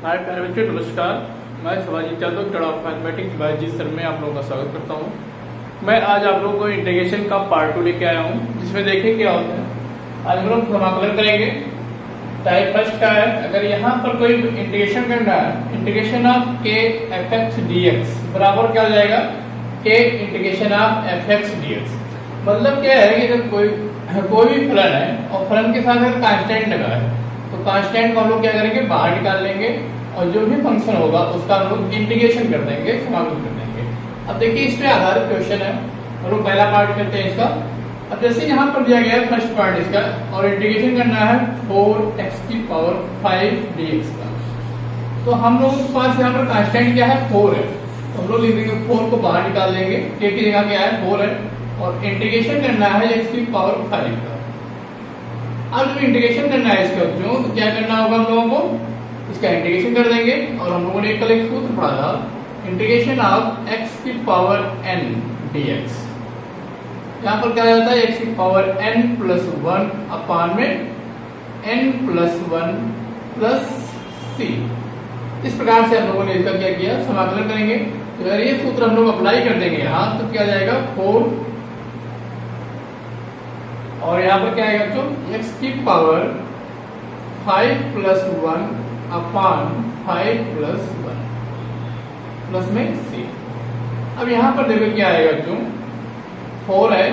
हाय प्यारे बच्चों, नमस्कार। मैं Shivaji Yadav head of mathematics by G sir में आप लोगों का स्वागत करता हूँ। मैं आज आप लोगों को इंटीग्रेशन का पार्ट 2 लेके आया हूँ, जिसमें देखें क्या होता है। आज हम लोग समाकलन करेंगे। टाइप फर्स्ट का है, अगर यहाँ पर कोई इंटीग्रेशन करना है, इंटीग्रेशन ऑफ के एफ एक्स डी एक्स बराबर क्या हो जाएगा, के integration of f x d x. मतलब क्या है कि जब कोई भी फलन है और फलन के साथ अगर कांस्टेंट लगा है तो कांस्टेंट को हम लोग क्या करेंगे, बाहर निकाल लेंगे और जो भी फंक्शन होगा उसका हम लोग इंटीग्रेशन कर देंगे, समाकलन कर देंगे। अब देखिए इस पे आधारित क्वेश्चन है, हम लोग पहला पार्ट करते हैं इसका। अब जैसे यहाँ पर दिया गया है फर्स्ट पार्ट इसका, और इंटीग्रेशन करना है 4x की पावर 5 dx का। तो हम लोगों के पास यहाँ पर कांस्टेंट क्या है, 4 है, तो हम लोग लिख देंगे 4 को बाहर निकाल देंगे, k की जगह क्या है 4 है, और इंटीग्रेशन करना है x की पावर 5 का। अब जब इंटीग्रेशन करना है इसका बच्चों, तो क्या करना होगा हम लोगों को, इसका इंटीग्रेशन कर देंगे। और हम लोगों ने कल एक सूत्र पढ़ा था, इंटीग्रेशन ऑफ x की पावर n dx। यहाँ पर क्या जाता है, x की पावर n प्लस 1 अपान में n प्लस 1 प्लस c। इस प्रकार से हम लोगों ने इसका क्या किया, समाकलन करेंगे। तो अगर ये सूत्र हम लोग अप्लाई कर देंगे यहाँ, तो क्या जाएगा 4, और यहाँ पर क्या आएगा बच्चों, x की पावर 5 प्लस 1 अपान 5 प्लस 1 प्लस में c। अब यहाँ पर देखो क्या आएगा बच्चों, 4 है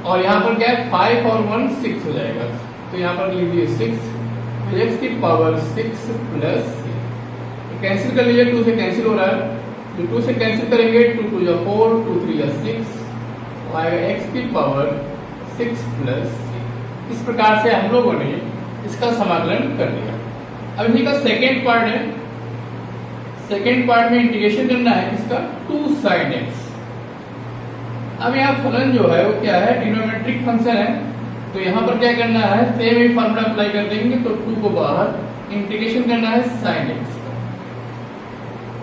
और यहाँ पर क्या है 5 और 1 6 हो जाएगा, तो यहाँ पर लीजिए 6, तो x की पावर 6 प्लस c। कैंसिल कर लीजिए, 2 से कैंसिल हो रहा है, तो 2 से कैंसिल करेंगे, 2 2 जा 4, 2 3 जा 6, तो आएगा x की पावर 6 प्लस c। इस प्रकार से हम लोगों ने इसका समाकलन कर लिया। अब इसी का सेकेंड पार्ट है, सेकेंड पार्ट में इंटीग्रेशन करना है इसका 2 sin x। अब यहाँ फलन जो है वो क्या है, ट्रिग्नोमेट्रिक फंक्शन है, तो यहाँ पर क्या करना है, सेम ही फॉर्मूला अप्लाई कर देंगे। तो 2 को बाहर, इंटीग्रेशन करना है sin x का,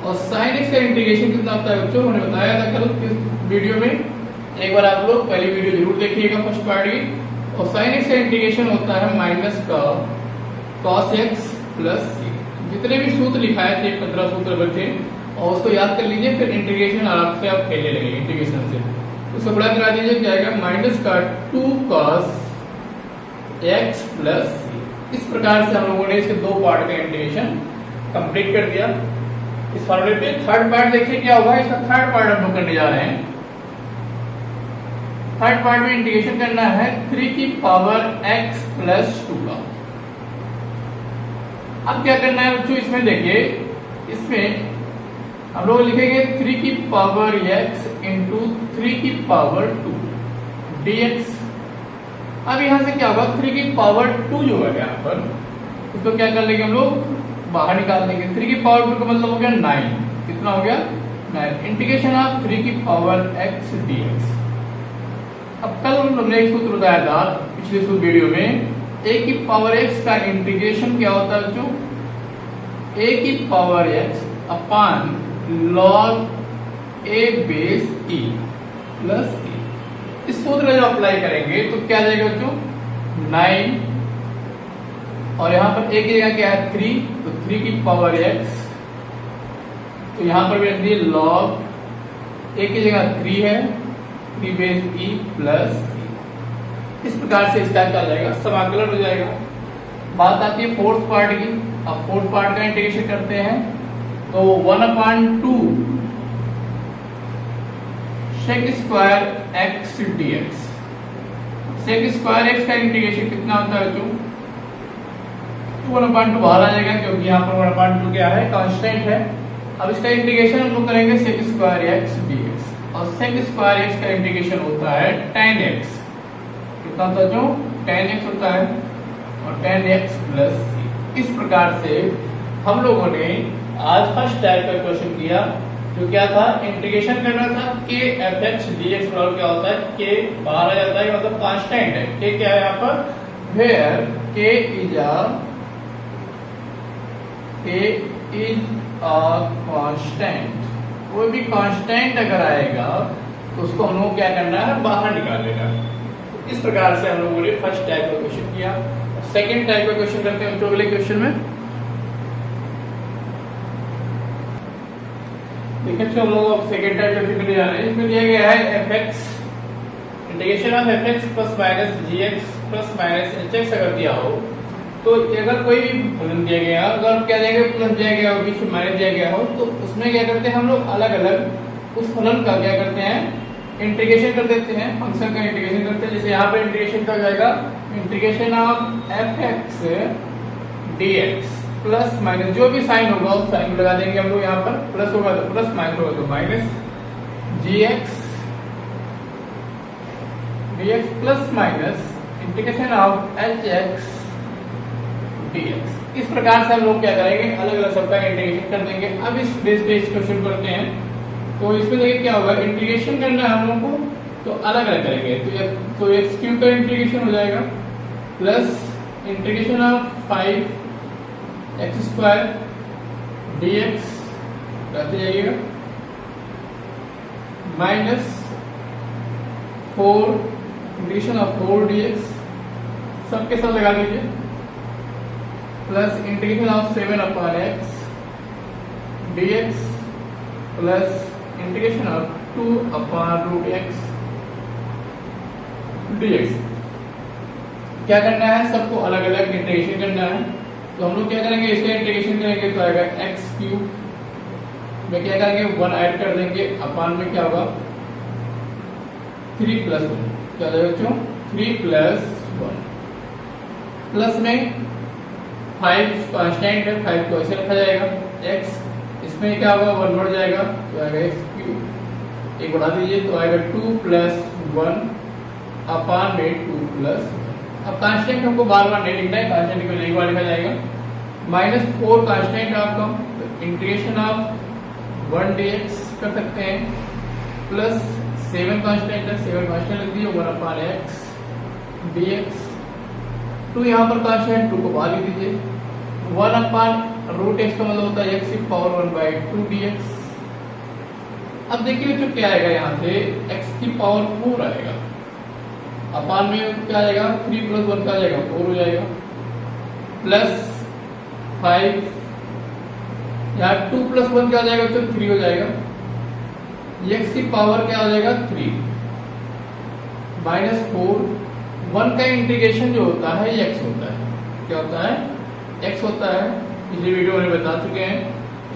और sin x का इंटीग्रेशन कितना होता है बच्चों, मैंने बताया था कल इस वीडियो में, एक बार आप लोग पहली वीडियो जरूर देखिएगा फर्स्ट पार्ट की। और sin x का इंटीग्रेशन होता है माइनस का cos x प्लस c। जितने भी सूत्र लिखाए थे 15 सूत्र बचे, और उसको याद कर लीजिए, फिर इंटीग्रेशन आराम से आप खेलने लगेंगे इंटीग्रेशन से। उसको बड़ा करा दीजिए, क्या आएगा माइनस का 2 cos x प्लस c। इस प्रकार से हम लोगों ने इसके दो पार्ट का इंटीग्रेशन कंप्लीट कर दिया। इस फॉर्मूले पे थर्ड पार्ट देखिए क्या होगा, इसका थर्ड पार्ट हम लोग करने जा रहे हैं। थर्ड पार्ट में इंटीग्रेशन करना है 3 की पावर x प्लस 2 का। अब क्या करना है बच्चों, इसमें देखिए, इसमें हम लोग लिखेंगे 3 की पावर x इंटू 3 की पावर 2 dx। अब यहां से क्या होगा, 3 की पावर 2 जो है यहाँ पर, उसको क्या कर लेंगे हम लोग, बाहर निकाल देंगे। 3 की पावर 2 का मतलब हो गया 9, कितना हो गया 9। इंटीग्रेशन ऑफ 3 की पावर x dx। अब कल हमने एक सूत्र बताया था पिछले वीडियो में, a की पावर x का इंटीग्रेशन क्या होता है जो, a की power x upon log a base e plus e। इस सूत्र जब अप्लाई करेंगे तो क्या जाएगा बच्चों, 9, और यहाँ पर a की जगह क्या है 3, तो 3 की पावर x, तो यहाँ पर भी रख दिए log a की जगह 3 है, 3 बेस e प्लस c। इस प्रकार से इसका क्या जाएगा, समाकलन हो जाएगा। बात आती है फोर्थ पार्ट की। अब फोर्थ पार्ट का इंटीग्रेशन करते हैं, तो 1/2 sec square x dx। sec square x का इंटीग्रेशन कितना होता है बच्चों, 1/2 बाहर आ जाएगा, क्योंकि यहाँ पर 1/2 क्या है, कांस्टेंट है। अब इसका इंटीग्रेशन हम लोग करेंगे sec स्क्वायर x dx, और sec स्क्वायर x का इंटीग्रेशन होता है tan x। कितना होता है जो, tan x होता है, और tan x प्लस c। इस प्रकार से हम लोगों ने आज फर्स्ट टाइप का क्वेश्चन किया, जो क्या था, इंटीग्रेशन करना था k f x dx बराबर क्या होता है, k बाहर आ जाता है, मतलब कांस्टेंट है। k क्या है यहाँ पर, where k is a constant. कोई भी कांस्टेंट अगर आएगा तो उसको हम लोग क्या करना है, बाहर निकाल लेना। इस प्रकार से हम लोगों ने फर्स्ट टाइप का क्वेश्चन किया। सेकंड टाइप का क्वेश्चन करते हैं हम अगले क्वेश्चन में। देखिए हम लोग अब सेकेंड टाइप डेफिनेशन जा रहे हैं। इसमें दिया गया है f x integration of f x plus minus g x plus minus h x अगर दिया हो, तो अगर कोई भी फलन दिया गया, अगर क्या दिया गया प्लस दिया गया हो, बीच में माइनस दिया गया हो, तो उसमें क्या करते हैं हम लोग अलग अलग उस फलन का क्या करते हैं इंटीग्रेशन कर देते हैं, फंक्शन का इंटीग्रेशन करते हैं। जैसे यहाँ पर इंटीग्रेशन का हो जाएगा integration of f x d x plus minus जो भी साइन होगा उस साइन को लगा देंगे हम लोग। यहाँ पर प्लस होगा तो प्लस, माइनस होगा तो minus, g x d x plus minus integration of h x d x. इस प्रकार से हम लोग क्या करेंगे अलग अलग सबका इंटीग्रेशन कर देंगे। अब इस बेस पे इसको शुरू करते हैं। तो इसमें देखिए क्या होगा, इंटीग्रेशन करना है हम लोग को तो अलग अलग करेंगे। तो एक्स क्यूब का इंटीग्रेशन हो जाएगा plus integration of 5 x square d x रहते जाइएगा minus 4 integration of 4 d x सबके साथ लगा दीजिए plus integration of 7 upon x d x plus integration of 2 upon root x d x. क्या करना है, सबको अलग अलग इंटीग्रेशन करना है। तो हम लोग क्या करेंगे, इसका इंटीग्रेशन करेंगे तो आएगा एक्स क्यूब में क्या करेंगे 1 ऐड कर देंगे, अपॉन में क्या होगा 3 प्लस 1 क्या हो जाएगा बच्चों 3 प्लस 1 प्लस में 5 कांस्टेंट है, 5 को ऐसे रखा जाएगा, x इसमें क्या होगा 1 बढ़ जाएगा तो आएगा x क्यूब, एक बढ़ा दीजिए तो आएगा 2 प्लस 1 अपॉन में 2 प्लस 1। अब कांस्टेंट हमको बार बार नहीं लिखना है, कांस्टेंट को एक बार लिखा जाएगा माइनस 4 कांस्टेंट आपका, तो इंटीग्रेशन ऑफ 1 dx कर सकते हैं प्लस 7 कांस्टेंट है, 7 कांस्टेंट लिख दीजिए 1 अपॉन x dx। 2 यहाँ पर कांस्टेंट 2 को बाहर लिख दीजिए 1 अपॉन रूट एक्स का मतलब होता है x की पावर 1 बाई 2 dx। अब देखिए जो क्या आएगा यहाँ से x की पावर 4 आएगा, अपॉन में क्या आएगा 3 प्लस 1 का जाएगा 4 हो जाएगा प्लस 5 यहाँ 2 प्लस 1 क्या हो जाएगा तो 3 हो जाएगा, x की पावर क्या हो जाएगा 3 माइनस 4। 1 का इंटीग्रेशन जो होता है x होता है, क्या होता है x होता है, पिछली वीडियो में बता चुके हैं।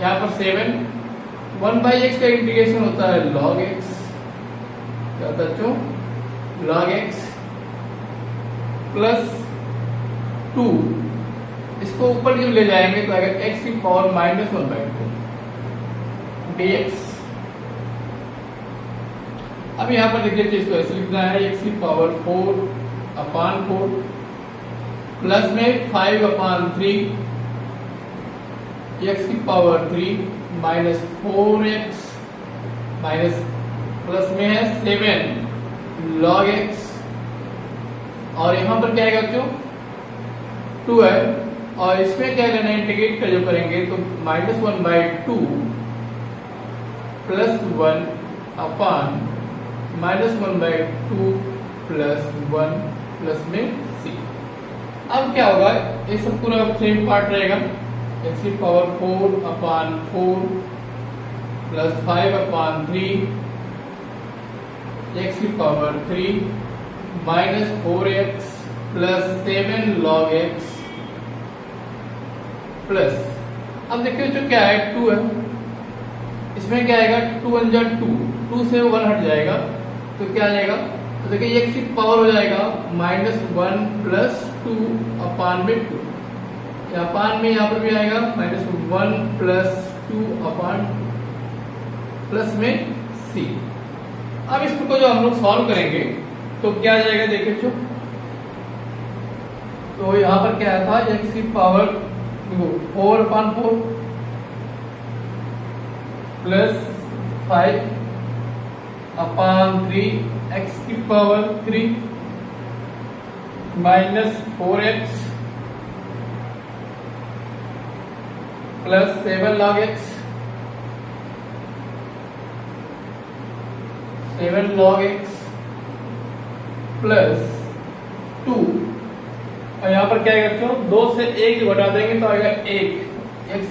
यहाँ पर 7 1 बाई एक्स का इंटीग्रेशन होता है log x, क्या होता है बच्चों log x प्लस 2, इसको ऊपर जब ले जाएंगे तो आएगा x की पावर माइनस 1 बाई 2 dx। अब यहाँ पर देखिए इसको ऐसे लिखना है x की पावर 4 अपॉन 4 प्लस में 5 अपॉन 3 x की power 3 minus 4x minus plus में है 7 log x और यहाँ पर क्या आएगा बच्चों 2 है, और इसमें क्या करना है इंटीग्रेट कर जो करेंगे तो minus 1 by 2 plus 1 upon minus 1 by 2 plus 1 plus में c। अब क्या होगा ये सब पूरा सेम पार्ट रहेगा, x की power 4 upon 4 plus 5 upon 3 x की power 3 minus 4x plus 7 log x plus, अब देखिए जो क्या है 2 है, इसमें क्या आएगा 2 1 जा 2, 2 से 1 हट जाएगा तो क्या आ जाएगा, तो देखिए x की पावर हो जाएगा माइनस 1 प्लस 2 अपॉन में 2, अपॉन में यहाँ पर भी आएगा माइनस 1 प्लस 2 अपॉन प्लस में c। अब इसको जो हम लोग सॉल्व करेंगे तो क्या आ जाएगा देखिए जो, तो यहाँ पर क्या था x की power 4 upon 4 plus 5 upon 3 x की power 3 minus 4x plus 7 log x 7 log x plus 2, और यहाँ पर क्या आएगा बच्चों 2 से 1 घटा देंगे तो आएगा 1 x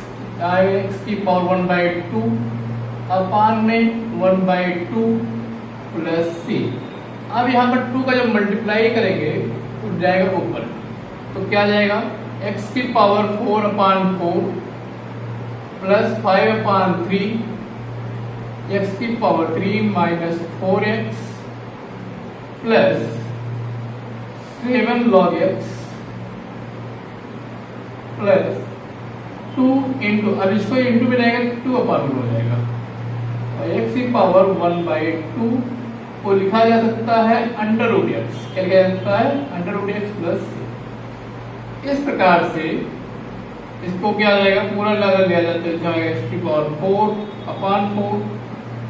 आएगा x की पावर 1 बाई 2 अपान में 1/2 प्लस सी। अब यहाँ पर 2 का जब मल्टीप्लाई करेंगे तो जाएगा ऊपर, तो क्या जाएगा x की पावर 4/4 प्लस 5/3 x की power 3 minus 4x plus 7 log x plus 2 into, अब इसको इंटू में रहेगा 2/2 हो जाएगा, और x की पावर 1/2 को लिखा जा सकता है अंडर रूट एक्स, क्या लिखा जा सकता है अंडर रूट एक्स प्लस सी। इस प्रकार से इसको क्या आ जाएगा, पूरा लगा लिया जाता है, जाएगा x की पावर 4/4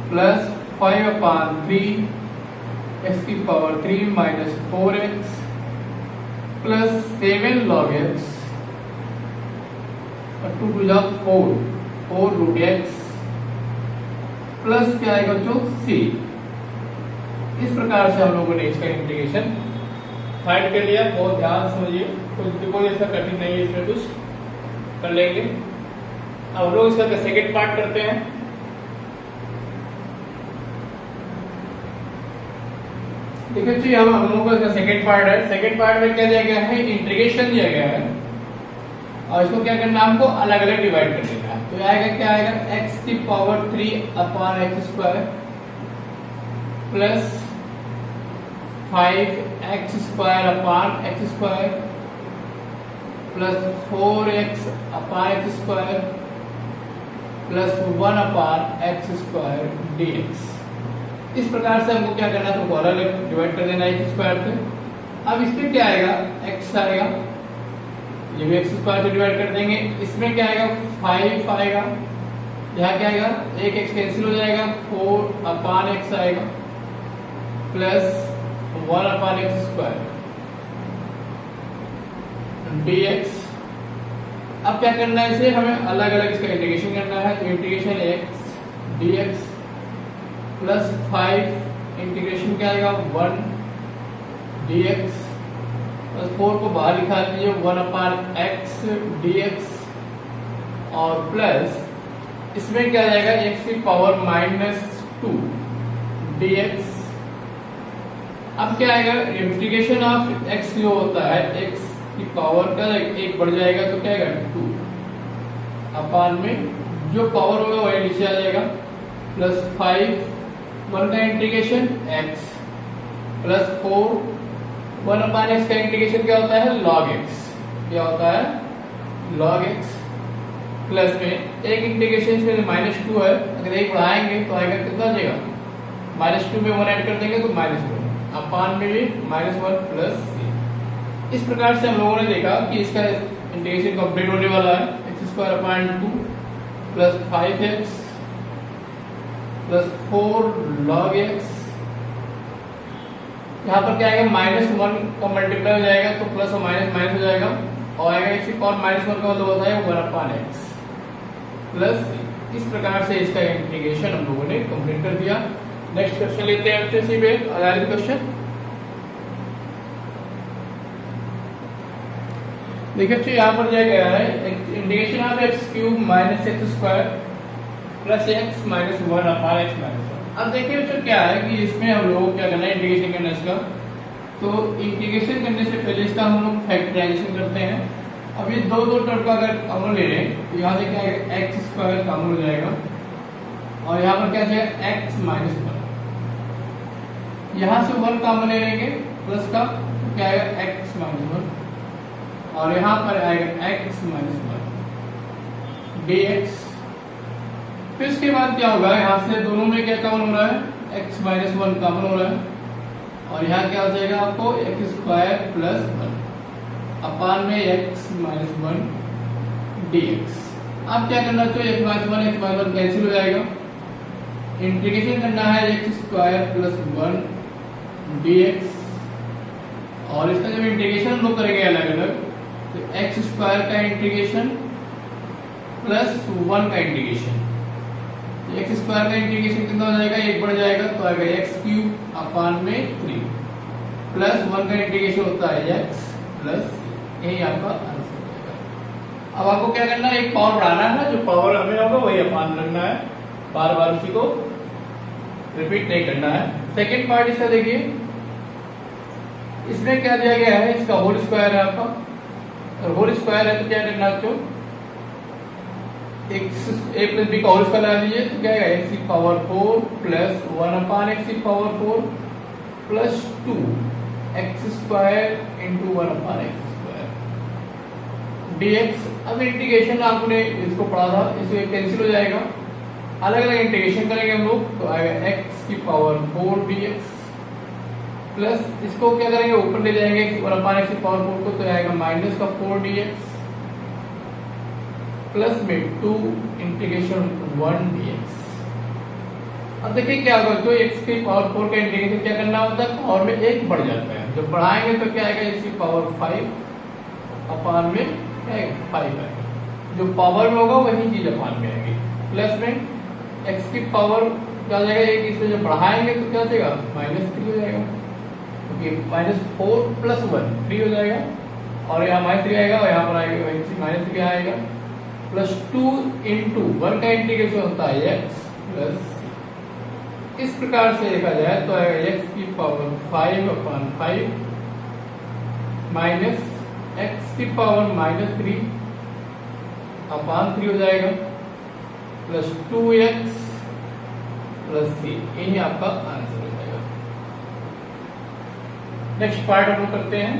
प्लस 5/3 x की power 3 minus 4x plus 7 log x और 2 टू जा 4 रूट एक्स प्लस क्या आएगा बच्चों सी। इस प्रकार से हम लोगों ने इसका इंटीग्रेशन फाइंड कर लिया। बहुत ध्यान समझिए, कोई ऐसा कठिन नहीं है, इसमें कुछ कर लेंगे। अब लोग इसका सेकेंड पार्ट करते हैं। देखिए जी, हम लोगों का इसका सेकेंड पार्ट है। सेकेंड पार्ट में क्या दिया गया है, इंटीग्रेशन दिया गया है, और इसको क्या करना है, हमको अलग अलग डिवाइड कर देना है। तो आएगा क्या आएगा, x की power 3/x² plus 5x² plus 4x/x² plus 1/x² dx। इस प्रकार से हमको क्या करना है, तो अलग अलग डिवाइड कर देना है x² से। अब इसमें क्या आएगा, x आएगा, ये भी x² से डिवाइड कर देंगे। इसमें क्या आएगा, 5 आएगा, यहाँ क्या आएगा, एक x कैंसिल हो जाएगा, 4/x आएगा प्लस 1/x² dx। अब क्या करना है, इसे हमें अलग अलग इसका इंटीग्रेशन करना है। तो integration x dx plus 5 integration क्या आएगा, 1 dx प्लस 4 को बाहर निकाल लीजिए, 1/x dx और प्लस इसमें क्या जाएगा, x की पावर -2 dx। अब क्या आएगा, इंटीग्रेशन ऑफ x जो होता है, x की पावर का 1 बढ़ जाएगा, तो क्या आएगा 2 अपान में जो पावर होगा वही नीचे आ जाएगा, प्लस 5 1 का इंटीग्रेशन x प्लस 4 1/x का इंटीग्रेशन क्या होता है, log x, क्या होता है log x प्लस में एक इंटीग्रेशन में -2 है, अगर एक बढ़ाएंगे तो आएगा कितना जाएगा, -2 में 1 ऐड कर देंगे तो -1 अपान में भी -1 प्लस सी। इस प्रकार से हम लोगों ने देखा कि इसका इंटीग्रेशन कंप्लीट होने वाला है। x² plus 5x plus 4 log x, यहाँ पर क्या आएगा, -1 का मल्टीप्लाई हो जाएगा तो प्लस और माइनस माइनस हो जाएगा, और आएगा x की पावर -1 का मतलब होता है 1/x प्लस। इस प्रकार से इसका इंटीग्रेशन हम लोगों ने कंप्लीट कर दिया। नेक्स्ट क्वेश्चन लेते हैं बच्चों, इसी पे आधारित क्वेश्चन। देखिए बच्चों, यहाँ पर दिया गया है integration of x³ -x² plus x -1/x -1। अब देखिए बच्चों क्या है कि इसमें हम लोग क्या करना है, इंटीग्रेशन करना है इसका। तो इंटीग्रेशन करने से पहले इसका हम लोग फैक्टराइजेशन करते हैं। अब ये दो टर्म का अगर कॉमन ले रहे हैं तो यहाँ से क्या है, x² कॉमन हो जाएगा, और यहाँ पर क्या है x -1, यहाँ से 1 कॉमन ले लेंगे प्लस का, तो क्या आएगा x -1, और यहाँ पर आएगा x -1 dx। फिर इसके बाद क्या होगा, यहाँ से दोनों में क्या कॉमन हो रहा है, x -1 कॉमन हो रहा है, और यहाँ क्या हो जाएगा आपको x² प्लस 1 अपान में x -1 dx। अब क्या करना चाहिए, x -1 कैंसिल हो जाएगा, इंटीग्रेशन करना है x² प्लस 1 dx, और इसका जब इंटीग्रेशन हम लोग करेंगे अलग अलग, तो x² का इंटीग्रेशन प्लस 1 का इंटीग्रेशन, x² का इंटीग्रेशन कितना हो जाएगा, 1 बढ़ जाएगा तो आएगा x³ अपान में 3 प्लस 1 का इंटीग्रेशन होता है x प्लस, यही आपका आंसर हो जाएगा। अब आपको क्या करना है, एक पावर बढ़ाना है, जो पावर हमें होगा वही अपान रखना है। बार बार उसी को रिपीट नहीं करना है। सेकेंड पार्ट इसका देखिए, इसमें क्या दिया गया है, इसका होल स्क्वायर है आपका, और होल स्क्वायर है तो क्या करना है बच्चों, ए प्लस बी का होल स्क्वायर लगा दीजिए तो क्या आएगा, एक्स की पावर 4 प्लस 1 अपान एक्स की power 4 plus 2 x square into 1 upon x square dx। अब इंटीग्रेशन आपने इसको पढ़ा था, इसे कैंसिल हो जाएगा, अलग अलग इंटीग्रेशन करेंगे हम लोग तो आएगा एक्स की पावर 4 dx प्लस इसको क्या करेंगे, ऊपर ले जाएंगे 1 अपान एक्स की पावर 4 को तो आएगा माइनस का 4 dx प्लस में 2 इंटीग्रेशन 1 dx। अब देखिए क्या होगा, जो x की पावर 4 का इंटीग्रेशन क्या करना होता है, पावर में 1 बढ़ जाता है, जब बढ़ाएंगे तो क्या आएगा, x की पावर 5 अपान में क्या आएगा 5 आएगा, जो पावर में होगा वही चीज अपान में आएगी, प्लस में x की पावर क्या हो जाएगा, एक इसमें जब बढ़ाएंगे तो क्या हो जाएगा, -3 हो जाएगा, क्योंकि -4 प्लस 1 3 हो जाएगा, और यहाँ -3 आएगा और यहाँ पर आएगा -3 आएगा, प्लस 2 इंटू 1 का इंटीग्रेशन होता है x प्लस c। इस प्रकार से देखा जाए तो आएगा x की पावर 5 अपान 5 माइनस x की पावर -3 अपान 3 हो जाएगा प्लस 2x प्लस c, यही आपका आंसर हो जाएगा। नेक्स्ट पार्ट हम लोग करते हैं।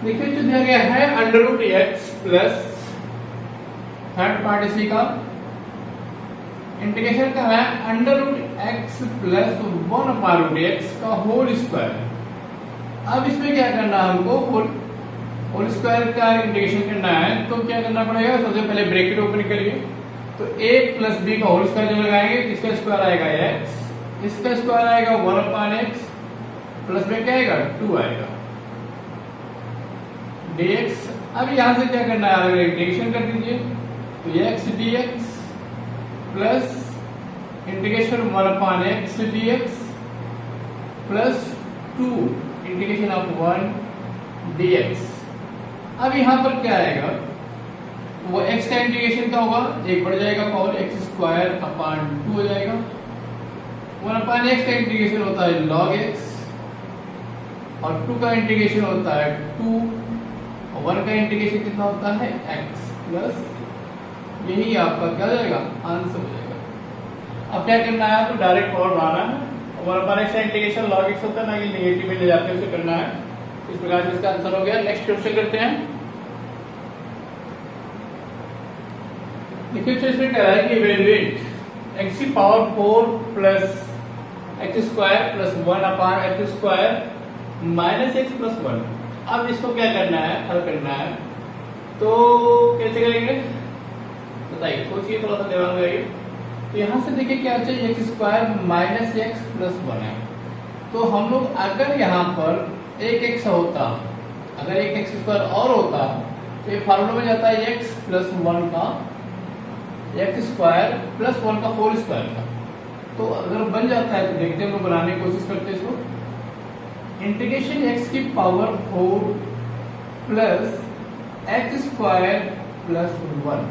देखिए जो दिया गया है under root x plus third part इसी का इंटीग्रेशन का है under root x plus 1 upon root x का होल स्क्वायर। अब इसमें क्या करना है हमको, होल स्क्वायर का इंटीग्रेशन करना है तो क्या करना पड़ेगा, सबसे पहले ब्रैकेट ओपन करिए तो a प्लस बी का होल स्क्वायर जो लगाएंगे इसका स्क्वायर आएगा x, इसका स्क्वायर आएगा 1 अपान एक्स प्लस में क्या आएगा 2 आएगा dx। अब यहां से क्या करना है, अगर इंटीग्रेशन कर दीजिए तो x dx plus integration 1 upon x dx plus 2 integration of 1 dx। अब यहां पर क्या आएगा, वो x का इंटीग्रेशन क्या होगा, एक बढ़ जाएगा पावर एक्स स्क्वायर अपान 2 हो जाएगा, 1 अपान एक्स का इंटीग्रेशन होता है log x और 2 का इंटीग्रेशन होता है 2 और 1 का इंटीग्रेशन कितना होता है x प्लस, यही आपका क्या हो जाएगा आंसर हो जाएगा। अब क्या करना है, तो डायरेक्ट पावर बनाना है, 1 अपान एक्स का इंटीग्रेशन log x होता है ना, ये नेगेटिव में ले जाते हैं उसे करना है, इस प्रकार से इसका आंसर हो गया। नेक्स्ट क्वेश्चन करते हैं। देखिए तो इसमें कह रहा है कि इवैल्यूएट x की power 4 plus x square plus 1 upon x square minus x plus 1। अब इसको क्या करना है, हल करना है, तो कैसे करेंगे बताइए, सोचिए थोड़ा सा दिमाग लगाइए। तो यहाँ से देखिए क्या चाहिए, x square minus x plus 1 है, तो हम लोग अगर यहाँ पर एक एक्स होता, अगर एक एक्स स्क्वायर और होता तो ये फार्मूला में जाता है एक्स प्लस 1 का एक्स स्क्वायर प्लस 1 का होल स्क्वायर का, तो अगर बन जाता है तो देखते हैं, हम लोग बनाने की कोशिश करते हैं इसको। इंटीग्रेशन एक्स की power 4 plus x square plus 1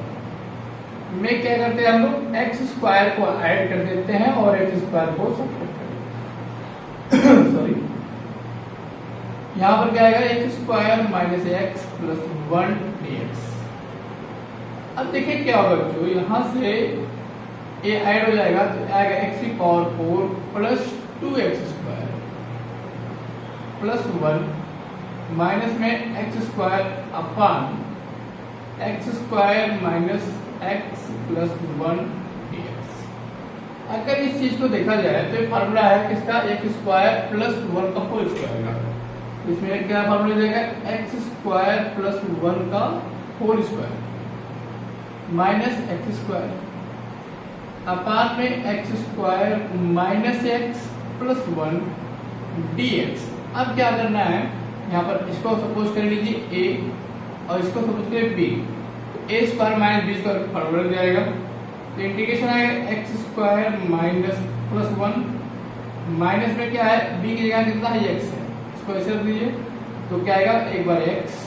में क्या करते हैं हम लोग, एक्स स्क्वायर को ऐड कर देते हैं और एक्स स्क्वायर को सब्ट्रैक्ट कर देते हैं सॉरी, यहां पर क्या आएगा x square minus x plus 1 dx। अब देखिए क्या होगा, जो यहां से ए ऐड हो जाएगा तो आएगा एक्स की power 4 plus 2x square plus 1 minus में x square upon x square minus x plus 1 dx। अगर इस चीज को देखा जाए तो ये फार्मूला है किसका, एक्स स्क्वायर प्लस 1 का होल स्क्वायर का, इसमें क्या फार्मूला देगा, एक्स स्क्वायर प्लस 1 का whole square minus x square upon में x square minus x plus 1 dx। अब क्या करना है, यहाँ पर इसको सपोज कर लीजिए a और इसको सपोज करें b, तो a square minus b square formula लग जाएगा, तो इंटीग्रेशन आएगा x square minus plus 1 minus में क्या है b की जगह कितना है x है, इसको ऐसे रख दीजिए तो क्या आएगा, एक बार x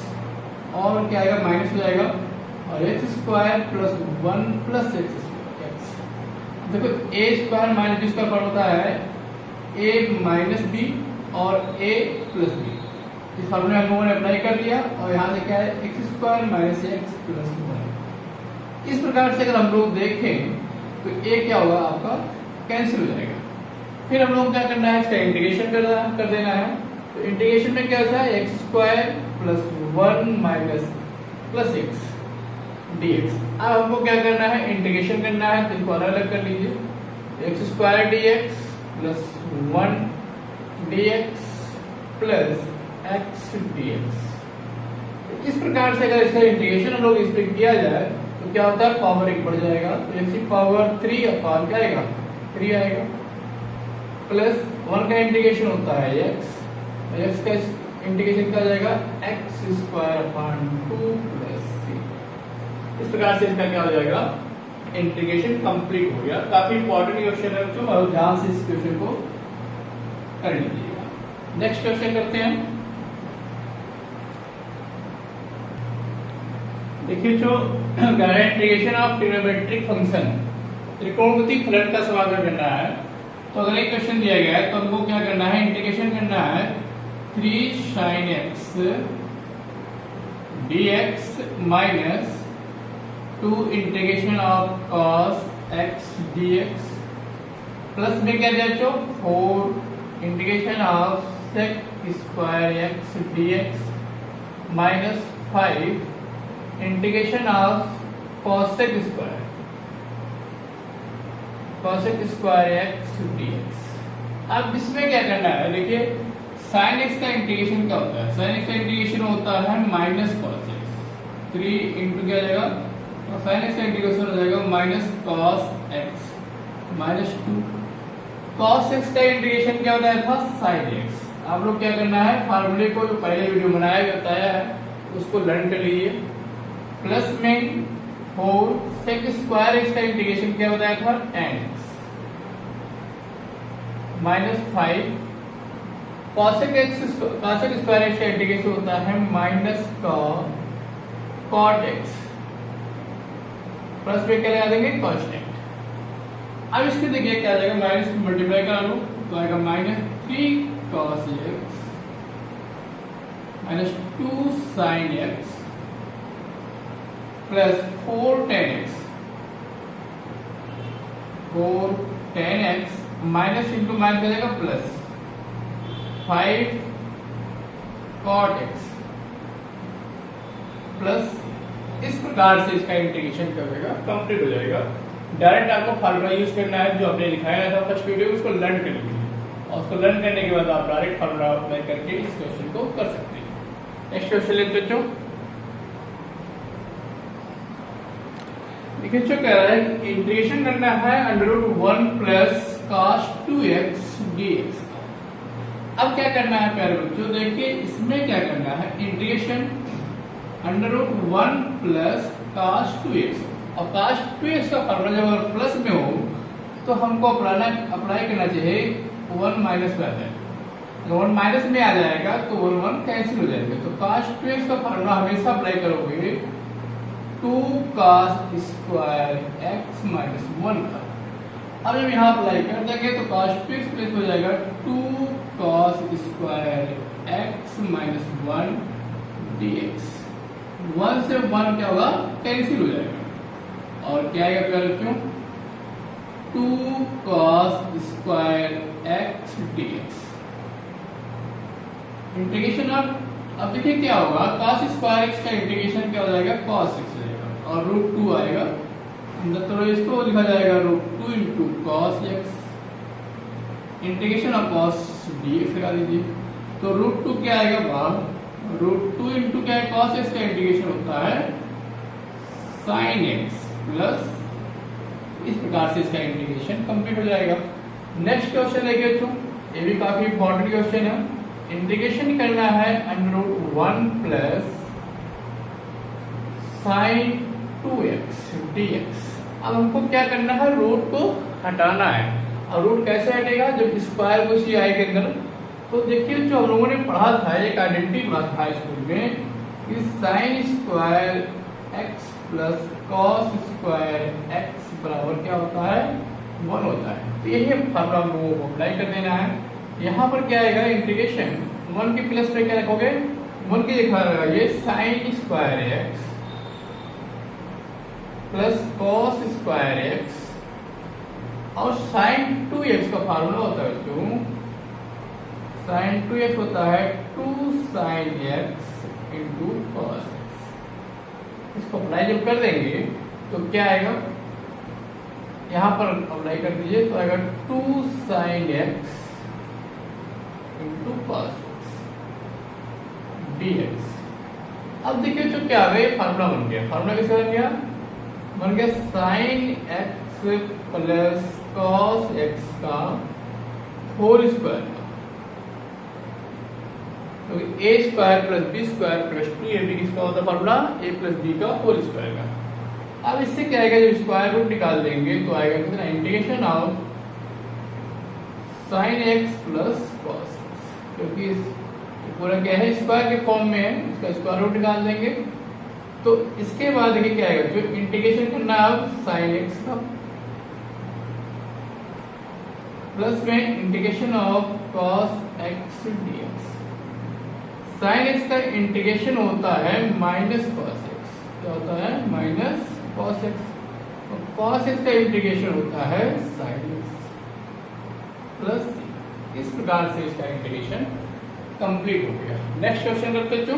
और क्या आएगा माइनस हो जाएगा, और x square plus 1 plus x. देखो ए स्क्वायर माइनस बी स्क्वायर होता है ए माइनस बी और ए प्लस बी। इस फॉर्मूले हम लोगों ने अप्लाई कर लिया और यहाँ से क्या है x square minus x plus 1। इस प्रकार से अगर हम लोग देखें तो ए क्या होगा आपका कैंसिल हो जाएगा। फिर हम लोग क्या करना है, इसका इंटीग्रेशन कर देना है। तो इंटीग्रेशन में क्या होता है x square plus 1 minus plus x dx। अब हमको क्या करना है, इंटीग्रेशन करना है, तो इसको अलग कर लीजिए। X square dx plus 1 dx plus x dx। इस प्रकार से अगर इसका इंटीग्रेशन हम लोग इस पे किया जाए तो क्या होता है, पावर 1 बढ़ जाएगा, तो एक्स की पावर 3 अपॉन क्या आएगा 3 आएगा, प्लस 1 का इंटीग्रेशन होता है x का इंटीग्रेशन क्या हो जाएगा x square upon 2 plus c। इस प्रकार से इसका क्या हो जाएगा इंटीग्रेशन कंप्लीट हो गया। काफी इंपॉर्टेंट क्वेश्चन है बच्चों, और ध्यान से इस क्वेश्चन को कर लीजिएगा। नेक्स्ट क्वेश्चन करते हैं। देखिए जो इंटीग्रेशन ऑफ ट्रिग्नोमेट्रिक फंक्शन, त्रिकोणमितीय फलन का समाकलन करना है। तो अगर एक क्वेश्चन दिया गया है तो हमको क्या करना है, इंटीग्रेशन करना है 3 sin x dx minus 2 integration of cos x dx plus में क्या दिया जो 4 integration of sec square x dx minus 5 integration of cosec square x dx। अब इसमें क्या करना है, देखिए sin x का इंटीग्रेशन क्या होता है, sin x का इंटीग्रेशन होता है माइनस cos x, 3 इंटू क्या जाएगा, और sin x का इंटीग्रेशन हो जाएगा minus cos x minus 2। cos x का इंटीग्रेशन क्या होता था sin x। आप लोग क्या करना है, फार्मूले को जो पहले वीडियो बनाया बताया है उसको लर्न कर लीजिए। प्लस में 4 sec स्क्वायर x का इंटीग्रेशन क्या बताया था tan x minus 5 cosec square x का इंटीग्रेशन होता है माइनस cot x प्लस में क्या लगा देंगे कांस्टेंट। अब इसके देखिए क्या आ जाएगा, माइनस मल्टीप्लाई करा लो तो आएगा minus 3 cos x minus 2 sin x plus 4 tan x minus into minus कर जाएगा प्लस 5 cot x प्लस। इस प्रकार से इसका इंटीग्रेशन कर देगा कंप्लीट हो जाएगा। डायरेक्ट आपको फार्मूला यूज करना है जो आपने दिखाया था फर्स्ट वीडियो, उसको लर्न कर लीजिए और उसको लर्न करने के बाद आप डायरेक्ट फार्मूला अप्लाई करके इस क्वेश्चन को कर सकते हैं। नेक्स्ट क्वेश्चन लेते बच्चों। देखिए जो कह रहा है इंटीग्रेशन करना है √1 प्लस cos 2x dx। अब क्या करना है प्यारे बच्चों, देखिए इसमें क्या करना है, इंटीग्रेशन √1 प्लस cos 2x, और cos 2x का फॉर्मूला जब अगर प्लस में हो तो हमको अप्लाई करना चाहिए 1 माइनस में आ जाएगा। अगर 1 माइनस में आ जाएगा तो 1 कैंसिल हो जाएगा। तो cos 2x का फॉर्मूला हमेशा अप्लाई करोगे 2 cos स्क्वायर x माइनस 1 का। अब जब यहाँ अप्लाई कर देंगे तो cos 2x प्लस हो जाएगा 2 cos square x minus 1 dx। 1 से 1 क्या होगा कैंसिल हो जाएगा और क्या आएगा प्यारे बच्चों 2 cos square x dx। Integration अब देखिए क्या होगा, cos स्क्वायर x का इंटीग्रेशन क्या हो जाएगा cos x हो जाएगा और √2 आएगा अंदर, तो इसको लिखा जाएगा √2 into cos x integration of cos dx लगा दीजिए। तो √2 क्या आएगा बाहर, √2 इंटू क्या है cos x का इंटीग्रेशन होता है sin x प्लस। इस प्रकार से इसका इंटीग्रेशन कंप्लीट हो जाएगा। नेक्स्ट क्वेश्चन देखिए बच्चों, ये भी काफी इंपॉर्टेंट क्वेश्चन है। इंटीग्रेशन करना है √1 प्लस sin 2x dx। अब हमको क्या करना है, रूट को हटाना है। और रूट कैसे हटेगा, जब स्क्वायर को सी आई के अंदर। तो देखिए जो हम लोगों ने पढ़ा था, एक आइडेंटिटी पढ़ा था स्कूल में कि sine square x plus cos square x बराबर क्या होता है, 1 होता है। तो यही फॉर्मूला हम लोगों को अप्लाई कर देना है। यहाँ पर क्या आएगा, इंटीग्रेशन 1 के प्लस पे क्या रखोगे, 1 की जगह ये sine square x plus cos square x, और साइन 2x का फार्मूला होता है जो साइन 2x होता है 2 sine x into cos x. इसको अप्लाई जब कर देंगे तो क्या आएगा, यहां पर अप्लाई कर दीजिए तो आएगा 2 sine x into cos x dx। अब देखिए जो क्या आ गया, फार्मूला बन गया। फार्मूला कैसे बन गया, बन गया sine x plus cos x का होल स्क्वायर, तो a square plus b square plus 2ab किसका होता है फार्मूला, a प्लस b का होल स्क्वायर का। अब इससे क्या आएगा, जब स्क्वायर रूट निकाल देंगे तो आएगा कितना, integration of sine x plus cos x, क्योंकि पूरा क्या है स्क्वायर के फॉर्म में है, इसका स्क्वायर रूट निकाल देंगे। तो इसके बाद देखिए क्या आएगा, जो इंटीग्रेशन करना है अब साइन एक्स का प्लस में integration of cos x dx। Sine x का इंटीग्रेशन होता है माइनस कॉस एक्स, क्या होता है, माइनस कॉस एक्स, और कॉस एक्स का इंटीग्रेशन होता है साइन एक्स प्लस सी। इस प्रकार से इसका इंटीग्रेशन कंप्लीट हो गया। नेक्स्ट क्वेश्चन करते हैं। जो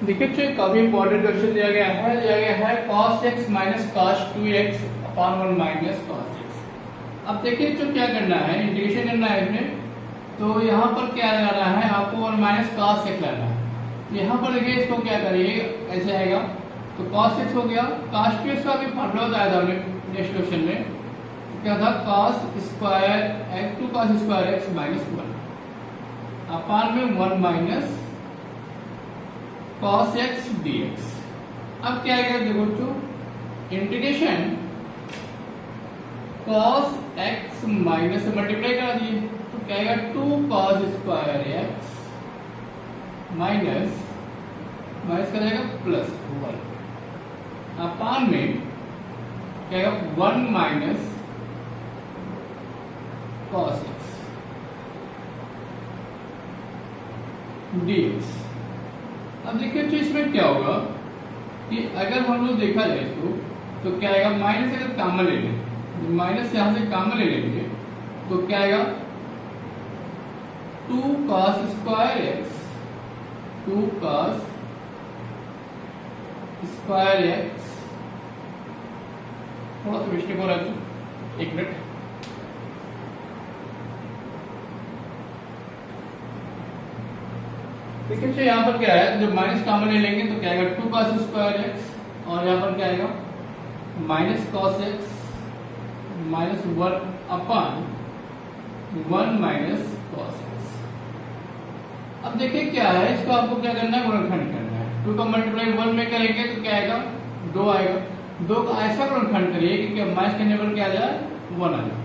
देखिए जो काफी इंपॉर्टेंट क्वेश्चन दिया गया है cos x minus cos 2x upon 1 minus cos x। अब देखिए जो क्या करना है, इंटीग्रेशन करना है इसमें, तो यहाँ पर क्या लाना है आपको, 1 माइनस cos x लाना है। यहाँ पर देखिए इसको क्या करिए, ऐसे आएगा तो cos x हो गया, cos 2x का भी फार्मूला बताया था हमने नेक्स्ट क्वेश्चन में, क्या था, cos square x 2 cos square x minus 1 upon में 1 माइनस cos x dx। अब क्या आएगा, देखो जो इंटीग्रेशन cos x माइनस से मल्टीप्लाई करा दिए तो क्या आएगा, 2 cos square x minus minus का जाएगा प्लस 1 अपॉन में क्या आएगा, 1 माइनस cos x dx। अब देखिए तो इसमें क्या होगा कि अगर हम लोग देखा जाए इसको तो क्या आएगा, माइनस अगर कॉमन ले लें, माइनस यहां से कॉमन ले लेंगे तो क्या आएगा, 2 cos square x 2 cos square x, थोड़ा सा मिस्टेक हो रहा है, एक मिनट, देखिए तो यहाँ पर क्या है, जब माइनस कॉमन ले लेंगे तो क्या आएगा, 2 cos स्क्वायर x, और यहाँ पर क्या आएगा, minus cos x minus 1 upon 1 minus cos x। अब देखिए क्या है, इसको आपको क्या करना है, गुणनखंड करना है। 2 का मल्टीप्लाई 1 में करेंगे तो क्या आएगा, 2 आएगा, 2 का ऐसा गुणनखंड करिए कि क्या माइनस करने पर क्या आ जाए, 1 आ जाए।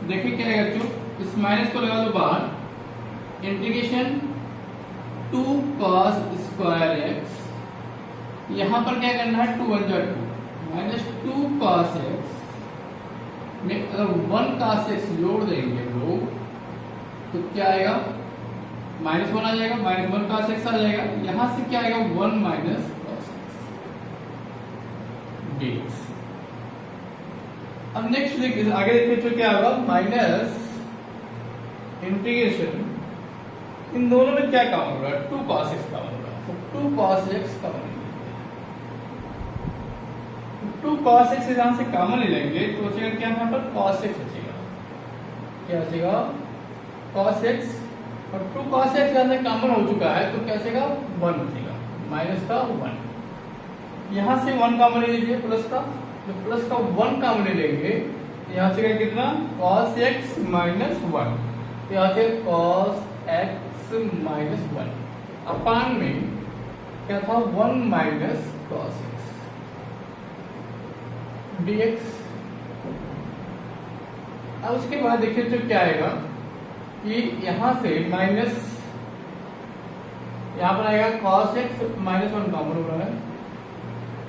देखिए क्या आएगा, जो इस माइनस को लगा दो बाहर, इंटीग्रेशन 2 cos स्क्वायर x, यहां पर क्या करना है, 2 1 जा 2 माइनस 2 cos x में अगर 1 cos x जोड़ देंगे लोग तो क्या आएगा, माइनस 1 आ जाएगा, माइनस 1 cos x आ जाएगा, यहां से क्या आएगा, 1 माइनस cos x dx। अब नेक्स्ट देखिए, आगे देखिए तो क्या होगा, माइनस इंटीग्रेशन, इन दोनों में क्या कॉमन होगा, 2 cos x कॉमन होगा, तो 2 cos x common, 2 cos x यहां से कॉमन ले लेंगे तो बचेगा क्या, यहाँ पर cos x बचेगा, क्या बचेगा, cos x, और 2 cos x यहां से कॉमन हो चुका है तो क्या बचेगा, 1 बचेगा, माइनस का 1, यहां से 1 कॉमन ले लीजिए प्लस का, तो प्लस का 1 कॉमन ले लेंगे, यहां से कितना, cos x माइनस 1, यहां से cos x माइनस 1 अपान में क्या था, 1 माइनस cos x dx। अब उसके बाद देखिए तो क्या आएगा कि यहां से माइनस यहाँ पर आएगा cos x माइनस 1 कॉमन हो रहा है,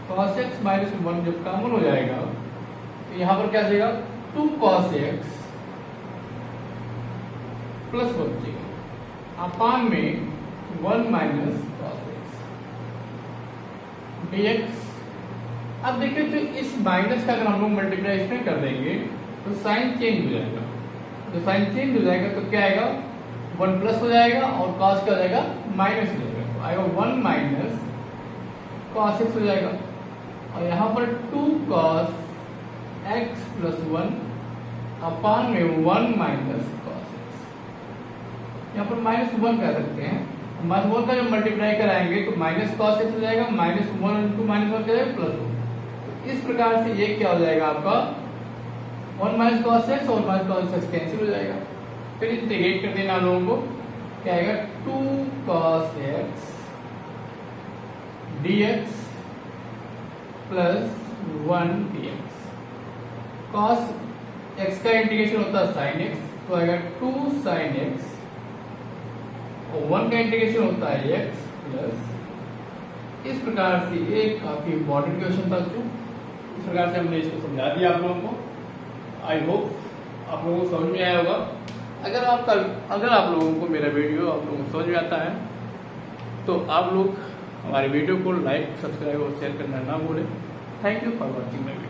cos x माइनस 1 जब कॉमन हो जाएगा तो यहाँ पर क्या जाएगा 2 cos x प्लस 1 जाएगा अपान में 1 माइनस cos x dx। अब देखिए जो इस माइनस का अगर हम लोग मल्टीप्लाई इसमें कर देंगे तो साइन चेंज हो जाएगा, तो साइन चेंज हो जाएगा तो क्या आएगा 1 प्लस हो जाएगा और cos क्या हो जाएगा माइनस हो जाएगा, तो आएगा 1 माइनस cos x हो जाएगा और यहाँ पर 2 cos x प्लस 1 अपान में 1 माइनस cos x। यहाँ पर माइनस 1 कह सकते हैं, माइनस 1 का जब मल्टीप्लाई कराएंगे तो माइनस cos x हो जाएगा, माइनस 1 इंटू माइनस 1 क्या जाएगा प्लस 1। तो इस प्रकार से ये क्या हो जाएगा आपका 1 माइनस cos x और माइनस cos x कैंसिल हो जाएगा। फिर इंटीग्रेट कर देना लोगों को, क्या आएगा 2 cos x dx plus 1 dx। cos x का इंटीग्रेशन होता है sin x, तो आएगा 2 sin x और 1 का इंटीग्रेशन होता है x प्लस। इस प्रकार से ये काफी इंपॉर्टेंट क्वेश्चन था जो इस प्रकार से हमने इसको समझा दिया आप लोगों को। आई होप आप लोगों को समझ में आया होगा। अगर आप लोगों को मेरा वीडियो आप लोगों को समझ में आता है तो आप लोग हमारे वीडियो को लाइक, सब्सक्राइब और शेयर करना ना भूलें। Thank you for watching my video.